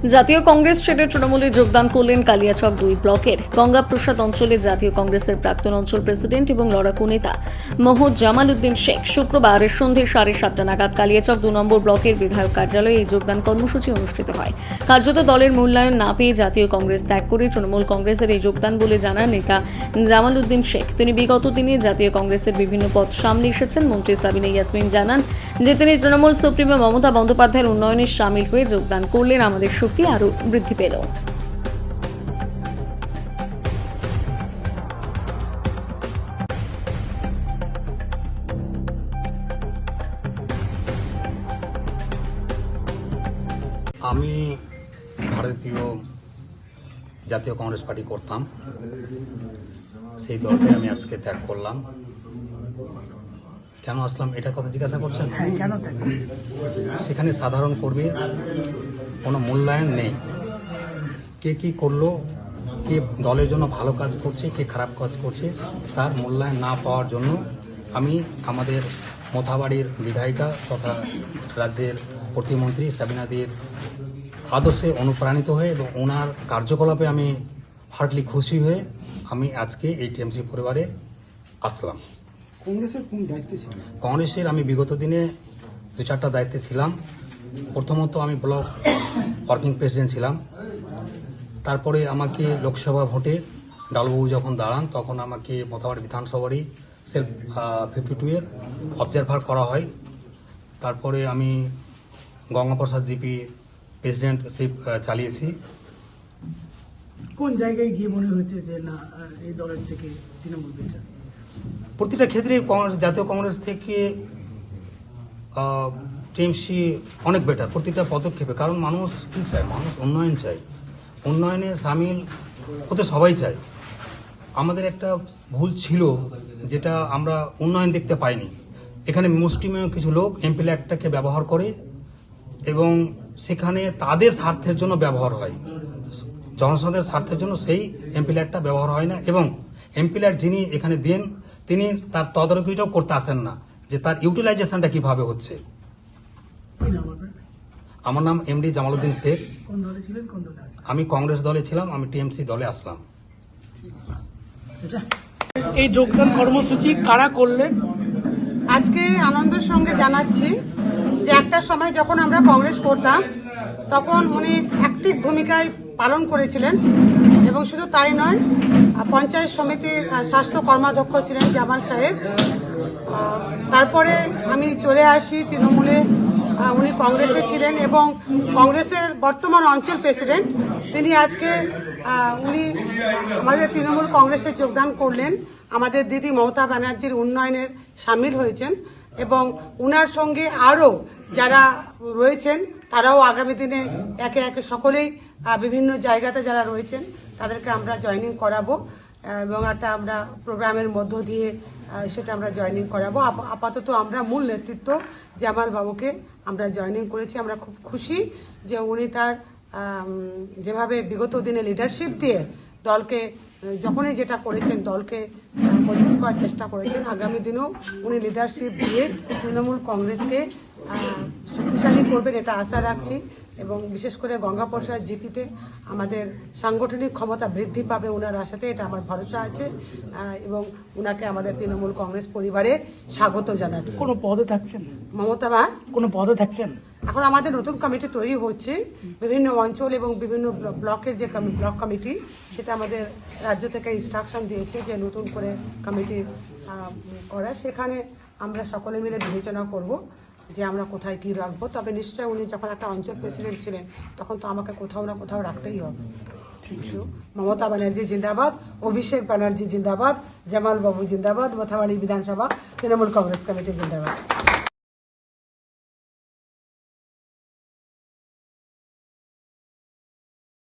জাতীয় কংগ্রেস ছেড়ে তৃণমূলে যোগদান করলেন কালিয়াচক 2 ব্লকের গঙ্গাপ্রসাদ অঞ্চলে জাতীয় কংগ্রেসের প্রাক্তন অঞ্চল প্রেসিডেন্ট এবং লড়াকু নেতা মোহাম্মদ জামাল উদ্দিন শেখ। শুক্রবার সন্ধ্যে 7:30 নাগাদ কালিয়াচক 2 নম্বর ব্লকের বিধায়ক কার্যালয়ে এই যোগদান কর্মসূচি অনুষ্ঠিত হয়। কার্যত দলের মূল্যায়ন না পেয়ে জাতীয় কংগ্রেস ত্যাগ করে তৃণমূল কংগ্রেসের এই যোগদান বলে জানান নেতা জামাল উদ্দিন শেখ। তিনি বিগত দিনে জাতীয় কংগ্রেসের বিভিন্ন পদ সামনে এসেছেন। মন্ত্রী সাবিনা ইয়াসমিন জানান যে তিনি তৃণমূল সুপ্রিমো মমতা বন্দ্যোপাধ্যায়ের উন্নয়নে সামিল হয়ে যোগদান করলেন। আমাদের শক্তি আরো বৃদ্ধি পেল। আমি ভারতীয় জাতীয় কংগ্রেস পার্টি করতাম, সেই দলটাই আমি আজকে ত্যাগ করলাম। কেন আসলাম এটা কথা জিজ্ঞাসা করছেন? কেন ত্যাগ? সেখানে সাধারণ কর্মীর কোনো মূল্যায়ন নেই। কে কি করলো, কে দলের জন্য ভালো কাজ করছে, কে খারাপ কাজ করছে, তার মূল্যায়ন না পাওয়ার জন্য আমি আমাদের মোথাবাড়ির বিধায়িকা তথা রাজ্যের প্রতিমন্ত্রী সাবিনাদির আদর্শে অনুপ্রাণিত হয়ে এবং ওনার কার্যকলাপে আমি হার্টলি খুশি হয়ে আমি আজকে এই টিএমসি পরিবারে আসলাম। কংগ্রেসের কোন দায়িত্বে ছিল? কংগ্রেসের আমি বিগত দিনে 2-4টা দায়িত্বে ছিলাম। প্রথমত আমি ব্লক ওয়ার্কিং প্রেসিডেন্ট ছিলাম। তারপরে আমাকে লোকসভা ভোটে ডালবাবু যখন দাঁড়ান তখন আমাকে মোথাবাড়ি বিধানসভারই সেলফ 52 এর অবজারভার করা হয়। তারপরে আমি গঙ্গাপ্রসাদ জিপি প্রেসিডেন্টশিপ চালিয়েছি। কোন জায়গায় গিয়ে মনে হয়েছে যে না এই দলের থেকে তৃণমূল বেটার? প্রতিটা ক্ষেত্রে জাতীয় কংগ্রেস থেকে টিএমসি অনেক বেটার প্রতিটা পদক্ষেপে। কারণ মানুষ কী চায়? মানুষ উন্নয়ন চায়, উন্নয়নে সামিল হতে সবাই চায়। আমাদের একটা ভুল ছিল যেটা আমরা উন্নয়ন দেখতে পাইনি। এখানে মুষ্টিমেয় কিছু লোক এমপি ল্যাডটাকে ব্যবহার করে এবং সেখানে তাদের স্বার্থের জন্য ব্যবহার হয়, জনসাধারণের স্বার্থের জন্য সেই এমপি ল্যাডটা ব্যবহার হয় না। এবং এমপি ল্যাড যিনি এখানে দেন তিনি তার তদারকিটাও করতে আসেন না যে তার ইউটিলাইজেশনটা কিভাবে হচ্ছে। আমার নাম এমডি জামাল উদ্দিন শেখ। কোন দলে ছিলেন, কোন দলে আসলেন? আমি কংগ্রেস দলে ছিলাম, আমি টিএমসি দলে আসলাম। এই যোগদান কর্মসূচি কারা করলেন? আজকে আনন্দের সঙ্গে জানাচ্ছি যে একটা সময় যখন আমরা কংগ্রেস করতাম তখন উনি অ্যাক্টিভ ভূমিকায় পালন করেছিলেন এবং শুধু তাই নয়, পঞ্চায়েত সমিতির স্বাস্থ্য কর্মাধ্যক্ষ ছিলেন জামাল সাহেব। তারপরে আমি চলে আসি তৃণমূলে, উনি কংগ্রেসে ছিলেন এবং কংগ্রেসের বর্তমান অঞ্চল প্রেসিডেন্ট। তিনি আজকে উনি আমাদের তৃণমূল কংগ্রেসে যোগদান করলেন। আমাদের দিদি মমতা ব্যানার্জির উন্নয়নের সামিল হয়েছেন এবং উনার সঙ্গে আরও যারা রয়েছেন তারাও আগামী দিনে একে একে সকলেই বিভিন্ন জায়গাতে যারা রয়েছেন তাদেরকে আমরা জয়েনিং করাবো এবং একটা আমরা প্রোগ্রামের মধ্য দিয়ে সেটা আমরা জয়েনিং করাবো। আপাতত আমরা মূল নেতৃত্ব জামাল বাবুকে আমরা জয়েনিং করেছি। আমরা খুব খুশি যে উনি তার যেভাবে বিগত দিনে লিডারশিপ দিয়ে দলকে যখনই যেটা করেছেন দলকে মজবুত করার চেষ্টা করেছেন, আগামী দিনেও উনি লিডারশিপ দিয়ে তৃণমূল কংগ্রেসকে শক্তিশালী করবেন এটা আশা রাখছি। এবং বিশেষ করে গঙ্গাপ্রসাদ জিপিতে আমাদের সাংগঠনিক ক্ষমতা বৃদ্ধি পাবে ওনার আশাতে, এটা আমার ভরসা আছে এবং ওনাকে আমাদের তৃণমূল কংগ্রেস পরিবারে স্বাগত জানাচ্ছি। কোনো পদে থাকছেন? মমতা মা কোনো পদে থাকছেন? এখন আমাদের নতুন কমিটি তৈরি হচ্ছে, বিভিন্ন অঞ্চল এবং বিভিন্ন ব্লকের যে ব্লক কমিটি সেটা আমাদের রাজ্য থেকে ইনস্ট্রাকশন দিয়েছে যে নতুন করে কমিটি করা। সেখানে আমরা সকলে মিলে বিবেচনা করব যে আমরা কোথায় কী রাখবো। তবে নিশ্চয়ই উনি যখন একটা অঞ্চল প্রেসিডেন্ট ছিলেন তখন তো আমাকে কোথাও না কোথাও রাখতেই হবে। মমতা ব্যানার্জি জিন্দাবাদ, অভিষেক ব্যানার্জি জিন্দাবাদ, জামাল বাবু জিন্দাবাদ, মোথাবাড়ি বিধানসভা তৃণমূল কংগ্রেস কমিটি জিন্দাবাদ।